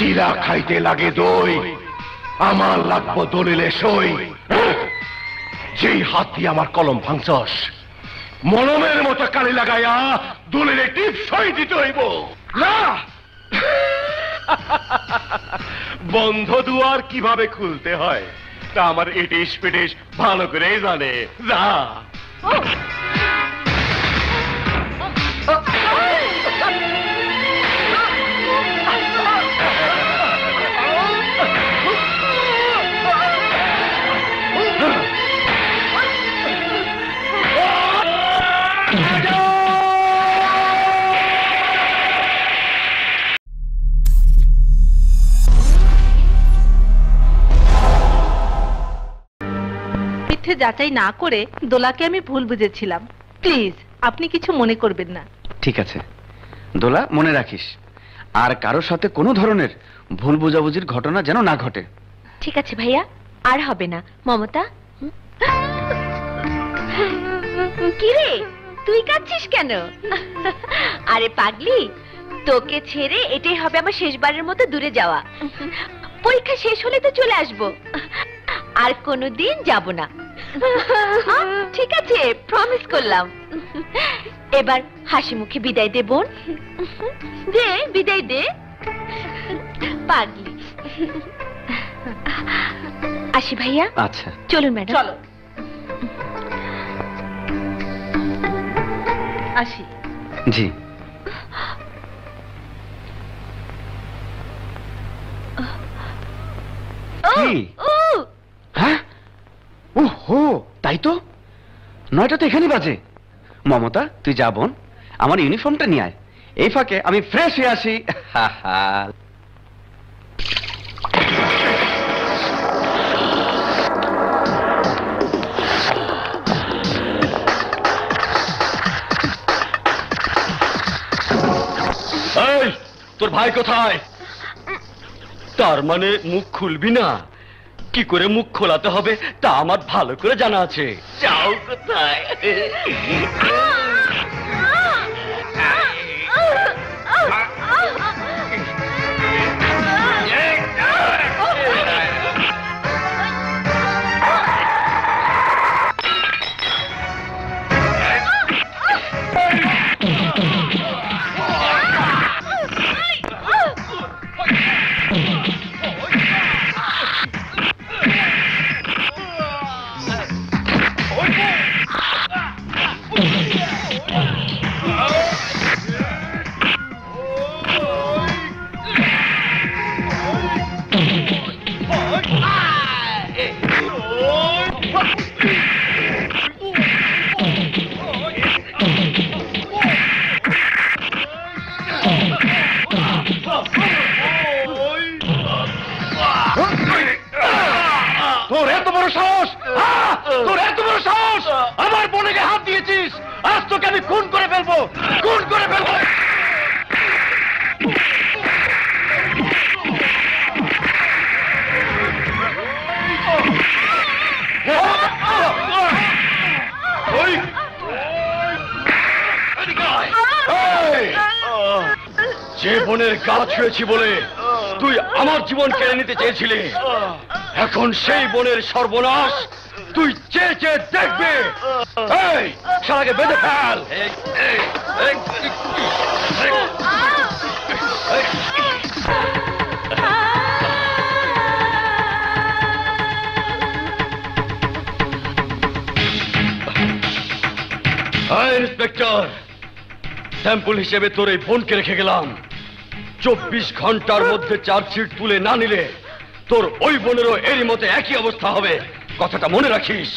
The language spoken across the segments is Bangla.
চিরা খাইতে লাগে দই, আমার লাগবো দলিলে সই। যেই হাত দিয়ে আমার কলম ভাঙছস, মলমের মতো কালি লাগাইয়া দলিলে টিপ সই দিতে হইব। না, বন্ধ দুয়ার কিভাবে খুলতে হয় তা আমার ইটিস পিটিস ভালো করেই জানে। না, যাচাই না করে দোলাকে আমি ভুল বুঝেছিলাম। প্লিজ আপনি কিছু মনে করবেন না। ঠিক আছে দোলা, মনে রাখিস আর কারোর সাথে কোনো ধরনের ভুল বোঝাবুঝির ঘটনা যেন না ঘটে। ঠিক আছে ভাইয়া, আর হবে না। মমতা, কিরে তুই কাঁদছিস কেন? আরে পাগলি, তোকে ছেড়ে এটাই হবে আমার শেষবারের মতো দূরে যাওয়া। পরীক্ষা শেষ হলে তো চলে আসবো, আর কোনোদিন যাব না। ঠিক আছে, প্রমিস করলাম। এবার হাসি মুখে বিদায় দে বোন। দে বিদায় দে পাগলি। আসি ভাইয়া। আচ্ছা চলুন ম্যাডাম। চলো আসি। জি। কি? হ্যাঁ, ওহো তাই তো, 9টা তো এখানেই বাজে। মমতা তুই যা বোন, আমার ইউনিফর্মটা নিয়ে আয়, এই ফাঁকে আমি ফ্রেশ হয়ে আসি। তোর ভাই কোথায়? তার মানে মুখ খুলবি না? কি করে মুখ খোলাতে হবে তা আমার ভালো করে জানা আছে। যাও কোথায়? তোর এত বড় সাহস! তোর এত বড় সাহস! আমার বোনকে হাত দিয়েছিস! আজ তোকে আমি খুন করে ফেলবো! খুন করে ফেলবো! যে বোনের গা ছুঁয়েছি বলে তুই আমার জীবন কেড়ে নিতে চেয়েছিলি, এখন সেই বোনের সর্বনাশ তুই চেয়ে চেয়ে দেখবি। এই শালাকে বেঁধে ফেল। ইন্সপেক্টর, স্যাম্পল হিসেবে তোর এই বোনকে রেখে গেলাম। 24 ঘন্টার মধ্যে চার্জশিট তুলে না নিলে তোর ওই বোনেরও এরই মতো একই অবস্থা হবে, কথাটা মনে রাখিস।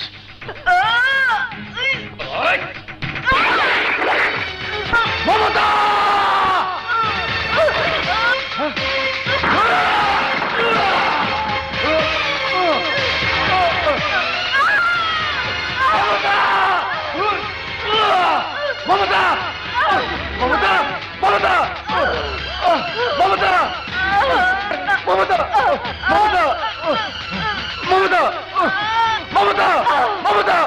মমতা! মমতা! মমতা! মমতা! মমতা! মমতা! মমতা! মমতা! মমতা! মমতা!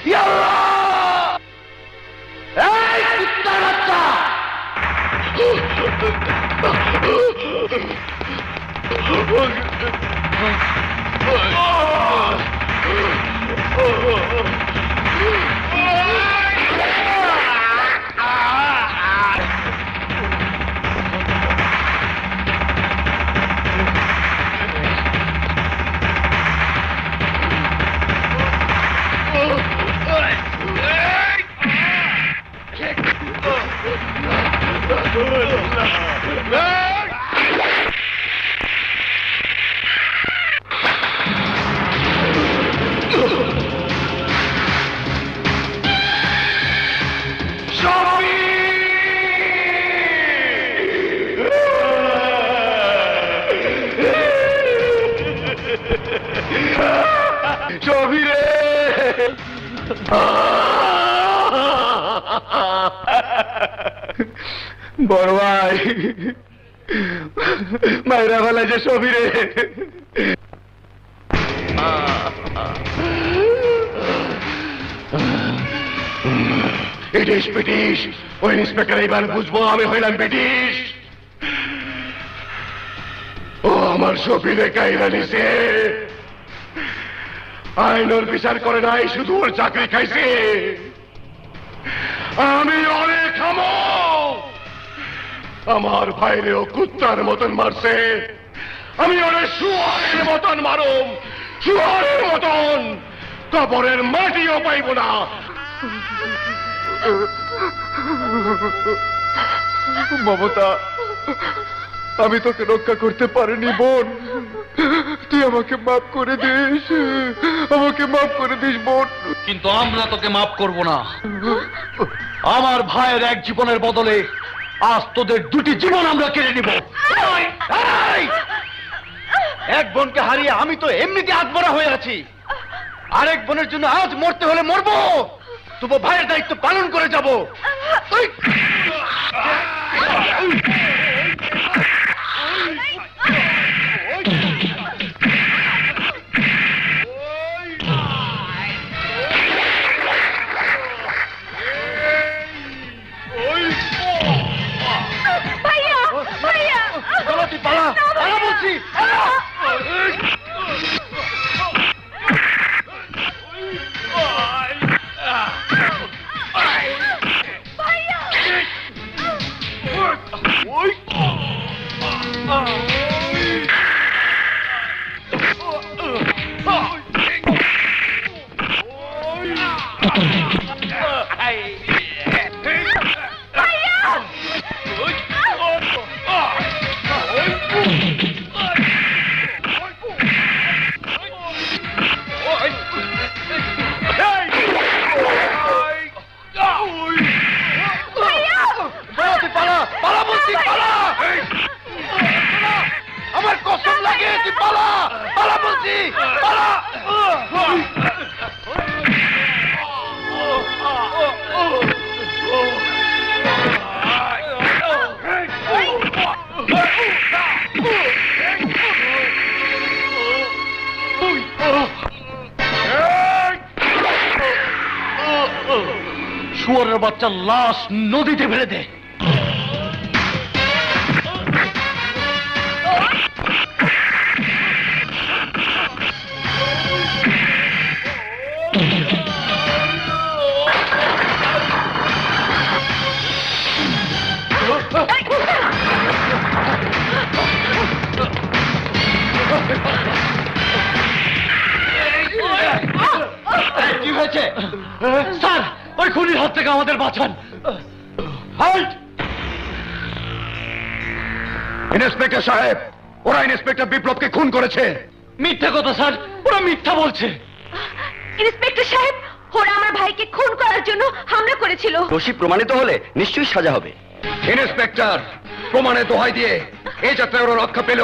ইয়া আল্লাহ! এই কুত্তার বাচ্চা! ছবিরে বড় ভাই মায়েরা বলে যে ছবিরে ব্রিটিশ ব্রিটিশ ওই ইন্সপেক্টর এবার বুঝবো আমি হইলাম ব্রিটিশ ও আমার শফিরে কাইরা নিছে আইনের বিচার করে নাই শুধু ওর চাকরি খাইছে আমি অনেক খামো আমার ভাইরেও কুত্তার মতন মারছে আমি অনেক শুয়ারের মতন মারুম শুয়ারের মতন কবরের মাটিও পাইব না মমতা আমি তোকে রক্ষা করতে পারিনি বোন তুই আমাকে মাফ করে দিস আমাকে মাফ করে দিস বোন কিন্তু আমরা তোকে মাফ করব না আমার ভাইয়ের এক জীবনের বদলে আজ তোদের দুটি জীবন আমরা কেড়ে নিব এক বোনকে হারিয়ে আমি তো এমনিতে আত্মরা হয়ে আছি আরেক বোনের জন্য আজ মরতে হলে মরবো তবু ভাইয়ের দায়িত্ব পালন করে যাব ভাইয়া ভাইয়া তুই পালা পালা বলছি আমার কসম লাগে তুই পালা পালা বলছি পালা শুয়োরের বাচ্চার লাশ নদীতে ফেলে দে কি হয়েছে স্যার ওই খুনির হাত থেকে আমাদের বাঁচান ইন্সপেক্টর সাহেব ওরা ইন্সপেক্টর বিপ্লবকে খুন করেছে মিথ্যা কথা স্যার ওরা মিথ্যা বলছে ইন্সপেক্টর সাহেব ওরা আমার ভাইকে খুন করার জন্য হামলা করেছিল দোষী প্রমাণিত হলে নিশ্চয়ই সাজা হবে ইন্সপেক্টর প্রমাণে দোহাই দিয়ে এই যাত্রায় ওরা রক্ষা পেল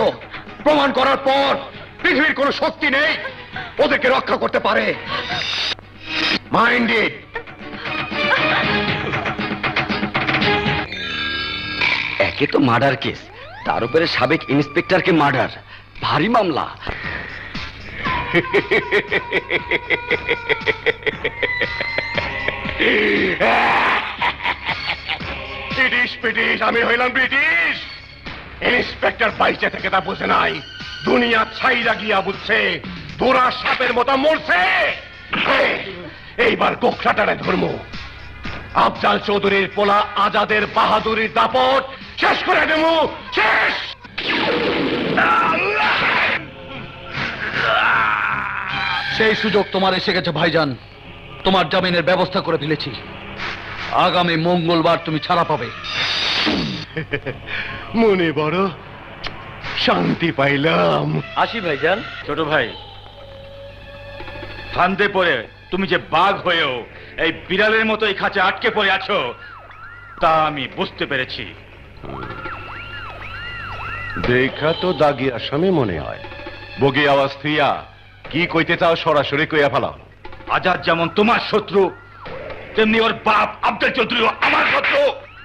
প্রমাণ করার পর পৃথিবীর কোনো শক্তি নেই ওদেরকে রক্ষা করতে পারে মাইন্ড ইট একে তো মার্ডার কেস তার উপরে সাবেক ইন্সপেক্টরকে মার্ডার ভারী মামলা ব্রিটিশ ব্রিটিশ আমি হইলাম ব্রিটিশ ইন্সপেক্টর বাইচে থেকে তা বুঝে নাই দুনিয়া ছাইরা গিয়া বুঝছে তোরা সাপের মতো মরছে এইবার গোখরাটারে ধর্ম আফজাল চৌধুরীর পোলা আজাদের বাহাদুরির দাপট শেষ করে দেব শেষ সেই সুযোগ তোমার এসে গেছে ভাইজান তোমার জামিনের ব্যবস্থা করে ফেলেছি আগামী মঙ্গলবার তুমি ছাড়া পাবে মনে বড় শান্তি পাইলাম আসি ভাইজান ছোট ভাই ফান্দে পড়ে তুমি যে বাঘ হয়েও এই বিড়ালের মতো এই খাঁচে আটকে পড়ে আছো তা আমি বুঝতে পেরেছি দেখা তো দাগি আসামি মনে হয় বগি আওয়াজ থিয়া কি কইতে চাও সরাসরি কইয়া ফেলাও। আজাদ যেমন তোমার শত্রু, তেমনি ওর বাপ আব্দুল চৌধুরীও আমার শত্রু,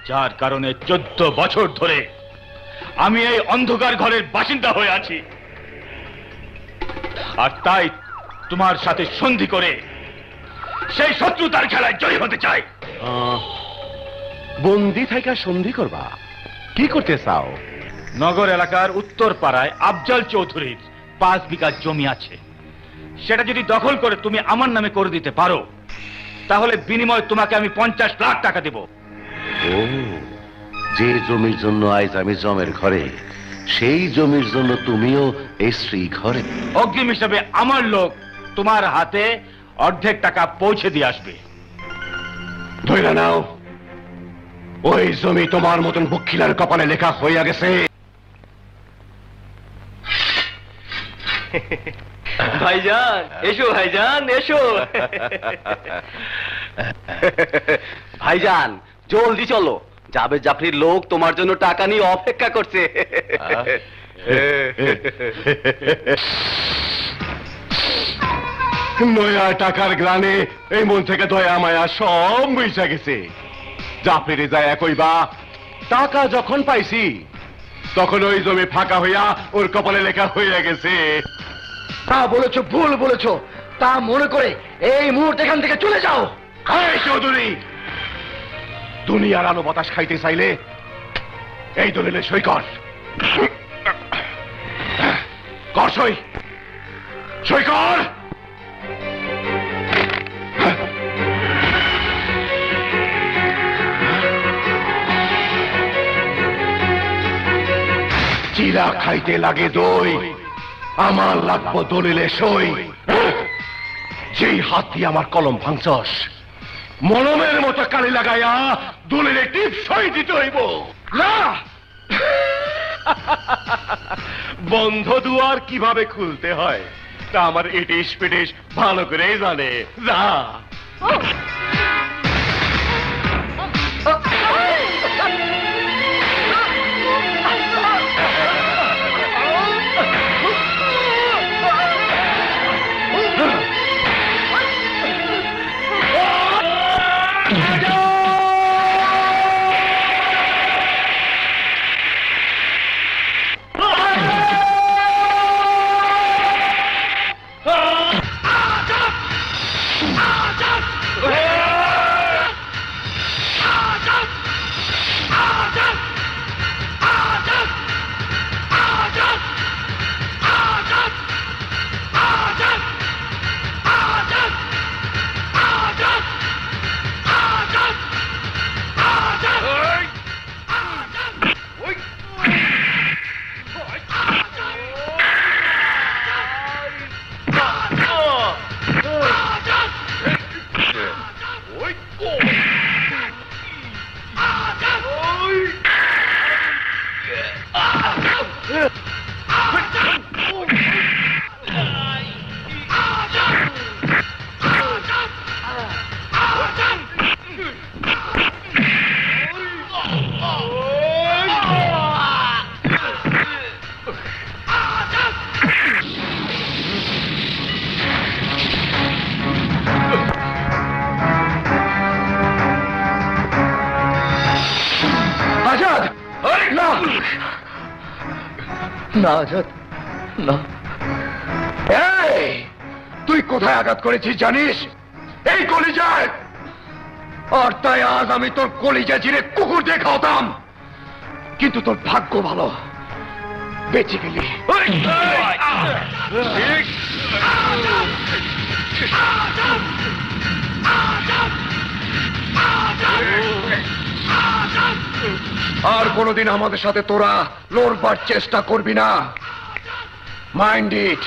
যার কারণে 14 বছর ধরে আমি এই অন্ধকার ঘরের বাসিন্দা হয়ে আছি। আর তাই তোমার সাথে সন্ধি করে সেই শত্রুতার খেলায় জয়ী হতে চাই। বন্দি থাইকা সন্ধি করবা? কি করতে চাও? নগর এলাকার উত্তর পাড়ায় আফজাল চৌধুরীর 5 বিঘা জমি আছে, সেটা যদি দখল করে তুমি আমার নামে করে দিতে পারো, তাহলে বিনিময়ে তোমাকে আমি 50 লাখ টাকা দেব। ও, যে জমির জন্য আজ আমি জমের ঘরে, সেই জমির জন্য তুমিও এই শ্রী ঘরে। অগ্রিম হিসাবে আমার লোক তোমার হাতে অর্ধেক টাকা পৌঁছে দিয়ে আসবে। ধইরা নাও, ওই জমি তোমার মতন বক্ষিলার কপালে লেখা হইয়া গেছে। ভাইজান এসো, ভাইজান এসো। ভাইজান জলদি চলো, জাবেদ জাফরির লোক তোমার জন্য টাকা নিয়ে অপেক্ষা করছে। নয়া টাকার গ্রানে এই মন থেকে দয়া মায়া সব বইসা গেছে। জাফরিরে যায় কইবা, টাকা যখন পাইছি তখন ওই জমি ফাঁকা হইয়া ওর কপালে লেখা হইয়া গেছে। তা বলেছো, ভুল বলেছো, তা মনে করে এই মুহূর্তে এখান থেকে চলে যাও। এই চৌধুরী, দুনিয়ার আলো বাতাস খাইতে চাইলে এই দলিলে সই কর। কর সই, সই কর। চিরা খাইতে লাগে দই, আমার লাগবো দলিলে সই। যেই হাত দিয়ে আমার কলম ভাঙছস, মলমের মতো কালি লাগাইয়া দলিলে টিপ সই দিতে হইব। না, বন্ধ দুয়ার কিভাবে খুলতে হয় তা আমার ইটিস পিটিস ভালো করেই জানে। না, আজাদ, না না আজাদ, না। এই তুই কোথায় আঘাত করেছিস জানিস? এই কলিজায়। আর তাই আজ আমি তোর কলিজা চিরে কুকুর দিয়ে খাওয়াতাম, কিন্তু তোর ভাগ্য ভালো, বেঁচে গেলি। আর কোনদিন আমাদের সাথে তোরা লড়বার চেষ্টা করবি না, মাইন্ড ইট।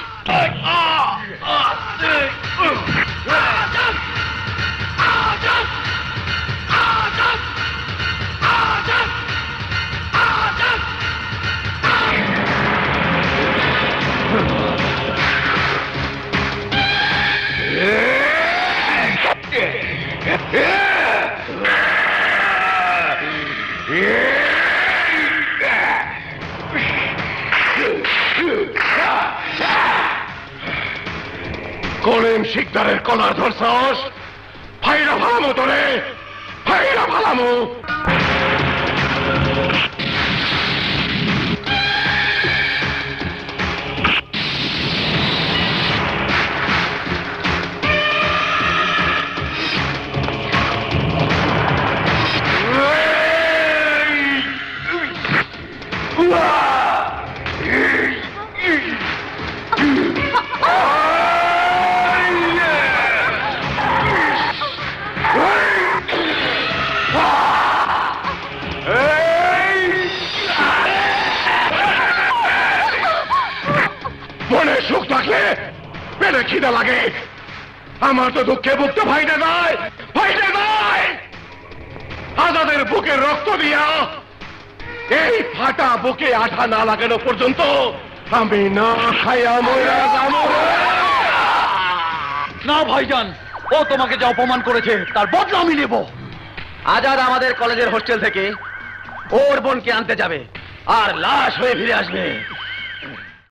কলিম শিকদারের কলার ধরছস, ভাইরা ভালামো তোরে, ভাইরা ভালামো। মনে সুখ থাকলে পেটে খিদে লাগে, আমার তো দুঃখে বুকতে ভাইটা নাই, ভাইটা নাই। আজাদের বুকের রক্ত দিয়া এই ফাটা বুকে আঠা না লাগানো পর্যন্ত আমি না খাইয়া মইরা যাবো। না ভাইজান, ও তোমাকে যা অপমান করেছে তার বদলা আমি নেব। আজাদ আমাদের কলেজের হোস্টেল থেকে ওর বোনকে আনতে যাবে আর লাশ হয়ে ফিরে আসবে।